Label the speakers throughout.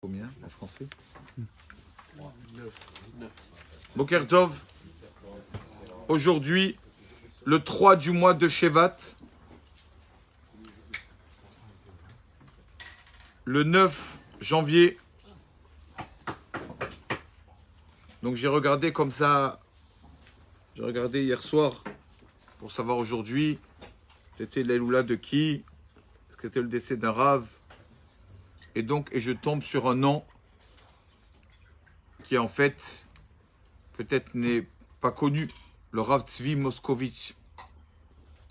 Speaker 1: Combien en français? 9. Boker Tov. Aujourd'hui, le 3 du mois de Shevat, le 9 janvier. Donc j'ai regardé comme ça, j'ai regardé hier soir pour savoir aujourd'hui, c'était l'Eloula de qui, est-ce que c'était le décès d'un Rav. Et donc, je tombe sur un nom qui en fait, peut-être n'est pas connu, le Rav Tzvi Moskovitch.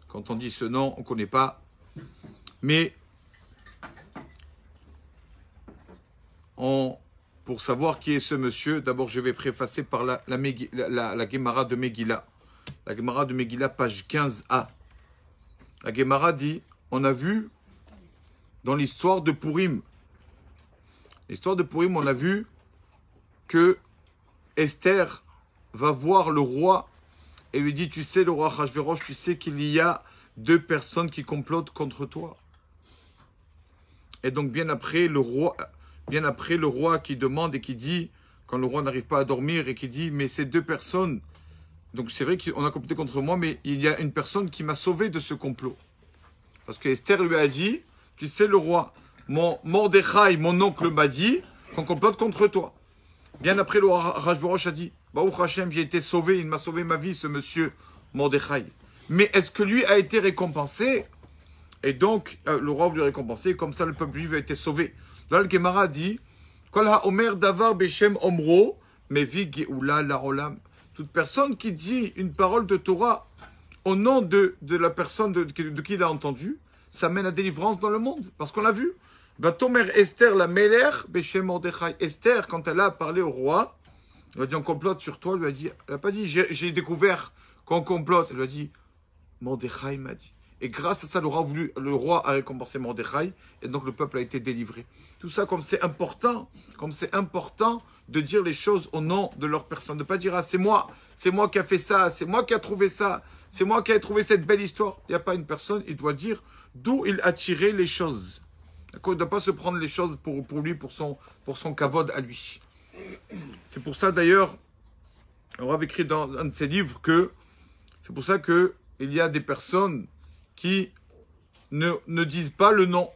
Speaker 1: Quand on dit ce nom, on ne connaît pas. Mais pour savoir qui est ce monsieur, d'abord je vais préfacer par la Gemara de Megillah. La Gemara de Megillah, page 15a. La Gemara dit, on a vu dans l'histoire de Purim, on a vu que Esther va voir le roi et lui dit, tu sais, le roi Achashverosh, tu sais qu'il y a 2 personnes qui complotent contre toi. Et donc bien après le roi qui demande et qui dit, quand le roi n'arrive pas à dormir et qui dit, mais ces 2 personnes, donc c'est vrai qu'on a comploté contre moi, mais il y a une personne qui m'a sauvé de ce complot. Parce que Esther lui a dit, tu sais le roi, mon Mordechai, mon oncle m'a dit qu'on complote contre toi. Bien après le roi Achashverosh a dit, Baruch Hashem, j'ai été sauvé, il m'a sauvé ma vie ce monsieur Mordechai. Mais est-ce que lui a été récompensé? Et donc le roi voulait récompenser, comme ça le peuple juif a été sauvé. Là, le Gemara dit, Kol ha-omer davar beshem omro, mevi geoula laolam. Toute personne qui dit une parole de Torah au nom de la personne de qui il a entendu, ça mène à délivrance dans le monde. Parce qu'on l'a vu. Batomer Esther, la Meler, beshem Mordechai. Esther, quand elle a parlé au roi, elle a dit, on complote sur toi. Elle n'a pas dit, j'ai découvert qu'on complote. Elle a dit, Mordechai m'a dit. Et grâce à ça, le roi a récompensé Mordechai, et donc le peuple a été délivré. Tout ça, comme c'est important de dire les choses au nom de leur personne. De ne pas dire, ah, c'est moi qui a fait ça, c'est moi qui a trouvé ça, c'est moi qui ai trouvé cette belle histoire. Il n'y a pas une personne, il doit dire d'où il a tiré les choses. Il ne doit pas se prendre les choses pour lui, pour son kavod à lui. C'est pour ça, d'ailleurs, on avait écrit dans un de ses livres que, c'est pour ça qu'il y a des personnes qui ne disent pas le nom.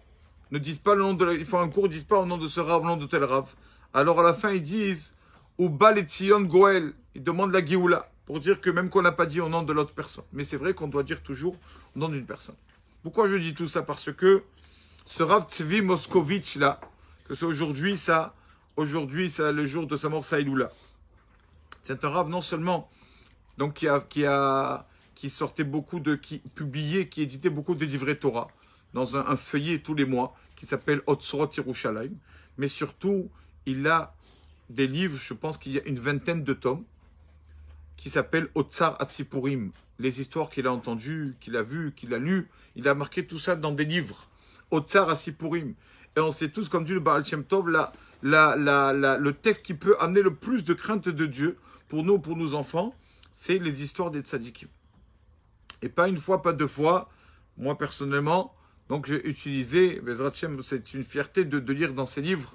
Speaker 1: Ne disent pas le nom de ils font un cours, ils ne disent pas au nom de ce Rav, au nom de tel Rav. Alors à la fin, ils disent Uba le Tzion Goel. Ils demandent la Géoula pour dire que même qu'on n'a pas dit au nom de l'autre personne. Mais c'est vrai qu'on doit dire toujours au nom d'une personne. Pourquoi je dis tout ça? Parce que ce Rav Tzvi Moskovitch là, que c'est aujourd'hui, le jour de sa mort, ça Iloula. C'est un Rav non seulement donc qui sortait beaucoup qui publiait, qui éditait beaucoup de livrets Torah dans un feuillet tous les mois qui s'appelle Otzrot Yerushalayim. Mais surtout, il a des livres, je pense qu'il y a une 20aine de tomes, qui s'appellent Otsar Atsipurim. Les histoires qu'il a entendues, qu'il a vues, qu'il a lues, il a marqué tout ça dans des livres. Otsar Atsipurim. Et on sait tous, comme dit le Baal Shem Tov, le texte qui peut amener le plus de crainte de Dieu pour nous, pour nos enfants, c'est les histoires des tzadikim. Et pas une fois, pas 2 fois. Moi, personnellement, donc j'ai utilisé, c'est une fierté de lire dans ces livres,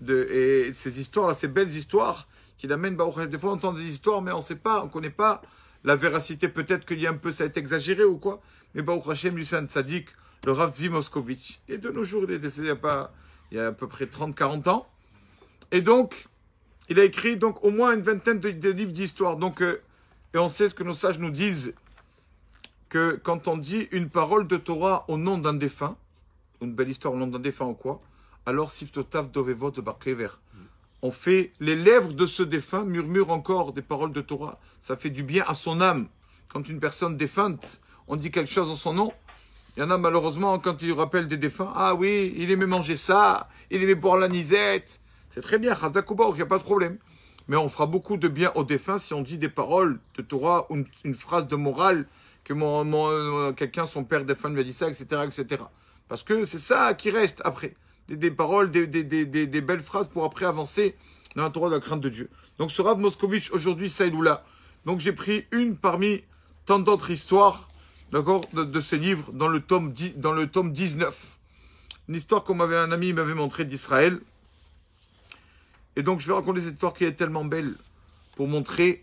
Speaker 1: et ces histoires-là, ces belles histoires qui l'amènent. Des fois, on entend des histoires, mais on ne sait pas, on ne connaît pas la véracité. Peut-être qu'il y a un peu, ça a été exagéré ou quoi. Mais Baruch Hashem, lui, c'est un tzaddik, le Rav Tzvi Moskovitch. Et de nos jours, il est décédé il y a à peu près 30-40 ans. Et donc, il a écrit donc, au moins une 20aine de livres d'histoire. Donc, et on sait ce que nos sages nous disent, que quand on dit une parole de Torah au nom d'un défunt, une belle histoire au nom d'un défunt ou quoi, alors Siftotav Dovevot Barkever. On fait, les lèvres de ce défunt murmurent encore des paroles de Torah. Ça fait du bien à son âme. Quand une personne défunte, on dit quelque chose en son nom. Il y en a malheureusement, quand ils rappellent des défunts, ah oui, il aimait manger ça, il aimait boire la nisette. C'est très bien, Chazakouba, il n'y a pas de problème. Mais on fera beaucoup de bien aux défunts si on dit des paroles de Torah ou une phrase de morale que quelqu'un, son père défunt lui a dit ça, etc., etc. Parce que c'est ça qui reste après. Des paroles, des belles phrases pour après avancer dans la Torah de la crainte de Dieu. Donc ce Rav Moskovitch, aujourd'hui, Saïloula. Donc j'ai pris une parmi tant d'autres histoires, d'accord, de ces livres dans le tome 19. Une histoire un ami m'avait montré d'Israël. Et donc, je vais raconter cette histoire qui est tellement belle pour montrer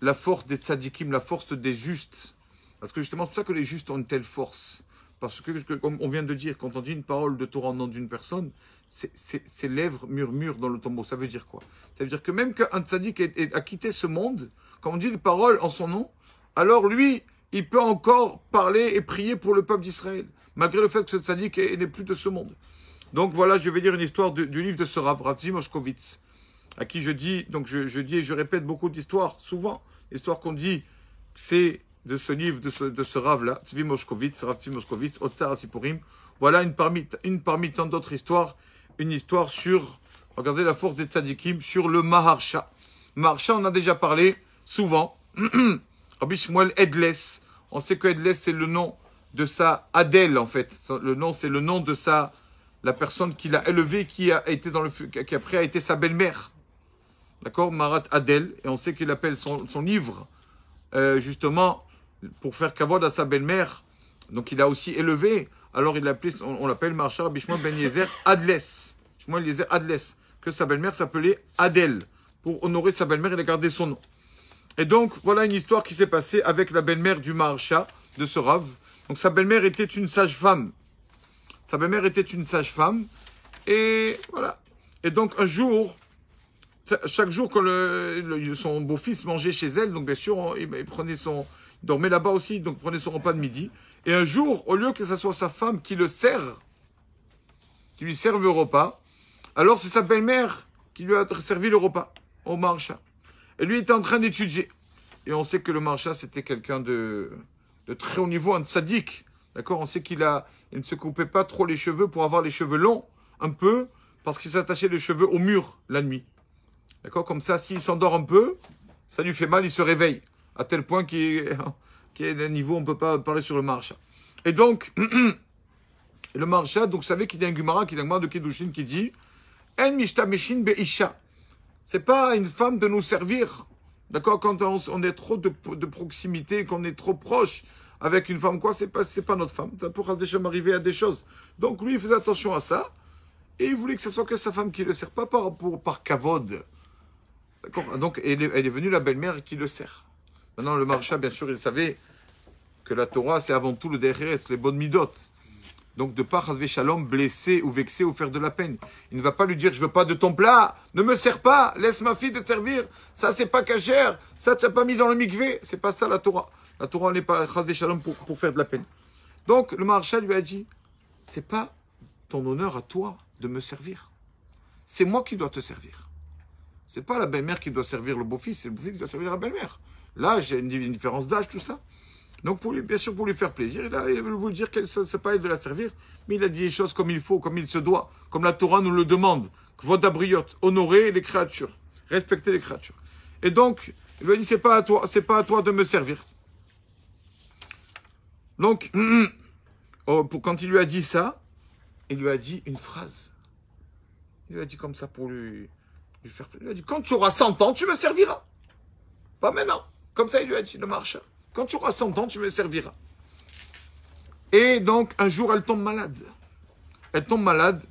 Speaker 1: la force des tzadikim, la force des justes. Parce que justement, c'est pour ça que les justes ont une telle force. Parce que, comme on vient de dire, quand on dit une parole de Torah en nom d'une personne, ses lèvres murmurent dans le tombeau. Ça veut dire quoi? Ça veut dire que même qu'un tzadik a quitté ce monde, quand on dit des paroles en son nom, alors lui, il peut encore parler et prier pour le peuple d'Israël, malgré le fait que ce tzadik n'est plus de ce monde. Donc voilà, je vais lire une histoire du livre de ce Rav Tzvi Moshkovitz, à qui je dis, donc je dis et je répète beaucoup d'histoires, souvent, l'histoire qu'on dit, c'est de ce livre, de ce Rav-là, Tzvi Moshkovitz, Rav Tzvi Moshkovitz, Otsar Asipurim. Voilà une parmi tant d'autres histoires, une histoire sur, regardez la force des tzadikim, sur le Maharsha. Maharsha, on a déjà parlé souvent. Rabbi Shmuel Edles, on sait que Edles, c'est le nom de sa Adèle, en fait. Le nom, c'est le nom de la personne qui l'a élevée, qui après a été sa belle-mère. D'accord? Marat Adèle. Et on sait qu'il appelle son livre, justement, pour faire kavod à sa belle-mère. Donc, il a aussi élevé. Alors, on l'appelle Maharsha Rabbi Shmuel Ben Yezer Adles. Shmuel Yezer Adles. Que sa belle-mère s'appelait Adèle. Pour honorer sa belle-mère, il a gardé son nom. Et donc, voilà une histoire qui s'est passée avec la belle-mère du Maharsha, de ce Rav. Donc, sa belle-mère était une sage-femme. Sa belle-mère était une sage-femme. Et voilà. Et donc, un jour, chaque jour, quand son beau-fils mangeait chez elle, donc bien sûr, il dormait là-bas aussi, donc il prenait son repas de midi. Et un jour, au lieu que ce soit sa femme qui lui serve le repas, alors c'est sa belle-mère qui lui a servi le repas au Maharsha. Et lui était en train d'étudier. Et on sait que le Maharsha, c'était quelqu'un de très haut niveau, un tzaddik. D'accord? On sait il ne se coupait pas trop les cheveux pour avoir les cheveux longs, un peu, parce qu'il s'attachait les cheveux au mur la nuit. D'accord? Comme ça, s'il s'endort un peu, ça lui fait mal, il se réveille. À tel point qu'il est d'un niveau, on ne peut pas parler sur le Maharsha. Et donc, le Maharsha, donc, vous savez qu'il y a un Gemara de Kiddushin qui dit En mishta meshin be'isha. C'est pas une femme de nous servir. D'accord? Quand on est trop de proximité, qu'on est trop proche avec une femme, quoi, c'est pas notre femme. Ça pourra déjà m'arriver à des choses. Donc, lui, il faisait attention à ça. Et il voulait que ce soit que sa femme qui le sert, pas par kavod. D'accord? Donc, elle est venue la belle-mère qui le sert. Maintenant, le Maharsha, bien sûr, il savait que la Torah, c'est avant tout le derrière, les bonnes midot. Donc, de pas, chasvé shalom, blesser ou vexer ou faire de la peine. Il ne va pas lui dire, je veux pas de ton plat, ne me sers pas, laisse ma fille te servir. Ça, c'est pas cachère, ça, tu n'as pas mis dans le mikvé. C'est pas ça, la Torah. La Torah n'est pas chasvé shalom pour faire de la peine. Donc, le Maharsha lui a dit, c'est pas ton honneur à toi de me servir. C'est moi qui dois te servir. C'est pas la belle-mère qui doit servir le beau-fils, c'est le beau-fils qui doit servir la belle-mère. Là, j'ai une différence d'âge, tout ça. Donc, bien sûr, pour lui faire plaisir, il veut vous dire que ce n'est pas elle de la servir, mais il a dit les choses comme il faut, comme il se doit, comme la Torah nous le demande. Vodabriot, honorer les créatures, respecter les créatures. Et donc, il lui a dit, c'est pas à toi de me servir. Donc, quand il lui a dit ça, il lui a dit une phrase. Il lui a dit comme ça pour lui faire plaisir. Il lui a dit, quand tu auras 100 ans, tu me serviras. Pas maintenant. Comme ça, il lui a dit, le Maharsha. Quand tu auras 100 ans, tu me serviras. Et donc, un jour, elle tombe malade. Elle tombe malade.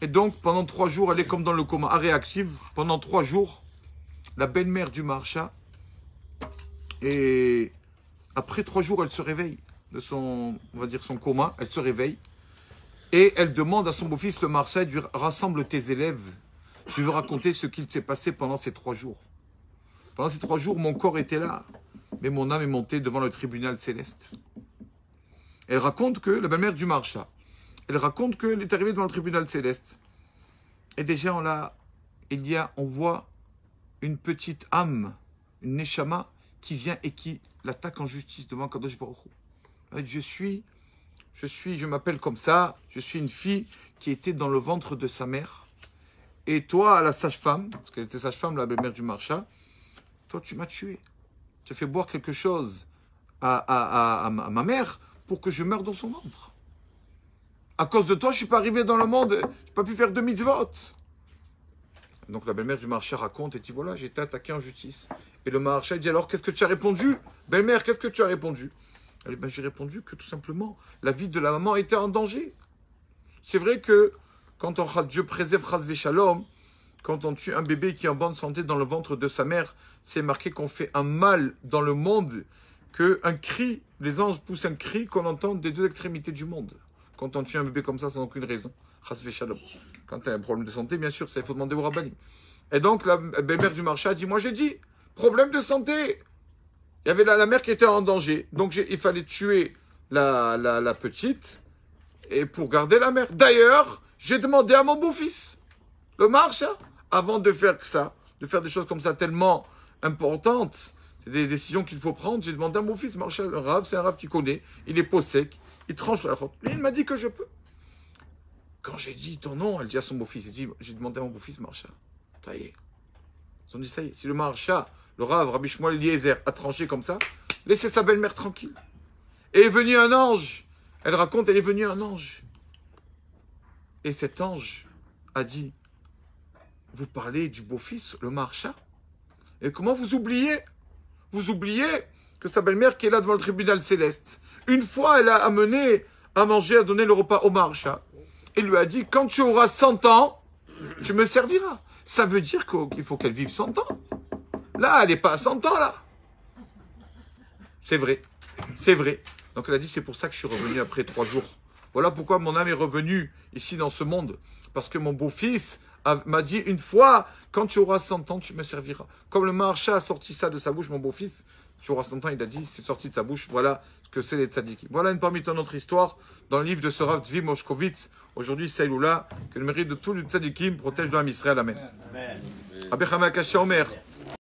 Speaker 1: Et donc, pendant 3 jours, elle est comme dans le coma, réactive. Pendant 3 jours, la belle-mère du Maharsha. Et après 3 jours, elle se réveille de son coma. Elle se réveille. Et elle demande à son beau-fils, le Maharsha, de lui rassemble tes élèves. Je vais raconter ce qu'il s'est passé pendant ces 3 jours. Pendant ces 3 jours, mon corps était là. Mais mon âme est montée devant le tribunal céleste. Elle raconte que, la belle-mère du Maharsha, elle raconte qu'elle est arrivée devant le tribunal céleste. Et déjà, on voit une petite âme, une neshama, qui vient et qui l'attaque en justice devant Kadosh Baruch Hu. Elle dit, je m'appelle comme ça, je suis une fille qui était dans le ventre de sa mère. Et toi, la sage-femme, parce qu'elle était sage-femme, la belle-mère du Maharsha, toi, tu m'as tué. Tu as fait boire quelque chose à ma mère pour que je meure dans son ventre. À cause de toi, je ne suis pas arrivé dans le monde, je n'ai pas pu faire de mitzvot. Donc la belle-mère du Maharsha raconte et dit, voilà, j'ai été attaqué en justice. Et le Maharsha dit, alors, qu'est-ce que tu as répondu? Belle-mère, qu'est-ce que tu as répondu? Elle dit, j'ai répondu que tout simplement, la vie de la maman était en danger. C'est vrai que quand Dieu préserve Chas Shalom, quand on tue un bébé qui est en bonne santé dans le ventre de sa mère, c'est marqué qu'on fait un mal dans le monde, qu'un cri, les anges poussent un cri qu'on entend des deux extrémités du monde. Quand on tue un bébé comme ça sans aucune raison. Quand tu as un problème de santé, bien sûr, il faut demander au rabbin. Et donc, la belle-mère du marché a dit, moi j'ai dit, problème de santé. Il y avait la mère qui était en danger. Donc, il fallait tuer la petite et pour garder la mère. D'ailleurs, j'ai demandé à mon beau-fils, le marché, avant de faire ça, de faire des choses comme ça tellement importantes, des décisions qu'il faut prendre, j'ai demandé à mon fils, marché, un rave, c'est un rave qui connaît, il est peau sec, il tranche la route. Lui, il m'a dit que je peux. Quand j'ai dit ton nom, elle dit à son beau-fils, j'ai demandé à mon beau-fils, marcha, ça y est. Ils ont dit, ça y est, si le marcha, le rave, Rabbi Shmuel Eliezer, a tranché comme ça, laissez sa belle-mère tranquille. Et est venu un ange. Elle raconte, elle est venue un ange. Et cet ange a dit, vous parlez du beau-fils, le marcha? Et comment vous oubliez? Vous oubliez que sa belle-mère qui est là devant le tribunal céleste, une fois, elle a amené à manger, à donner le repas au marcha. Il lui a dit, quand tu auras 100 ans, tu me serviras. Ça veut dire qu'il faut qu'elle vive 100 ans. Là, elle n'est pas à 100 ans, là. C'est vrai. C'est vrai. Donc elle a dit, c'est pour ça que je suis revenu après 3 jours. Voilà pourquoi mon âme est revenue ici dans ce monde. Parce que mon beau-fils m'a dit une fois, quand tu auras 100 ans, tu me serviras. Comme le marcha a sorti ça de sa bouche, mon beau-fils, tu auras 100 ans, il a dit, c'est sorti de sa bouche, voilà ce que c'est les tzadikim. Voilà une parmi tant d'autres histoires dans le livre de ce Rav Tzvi Moshkovitz. Aujourd'hui, c'est Saïloula, que le mérite de tous les tzadikim protège de l'âme Israël. Amen. Amen.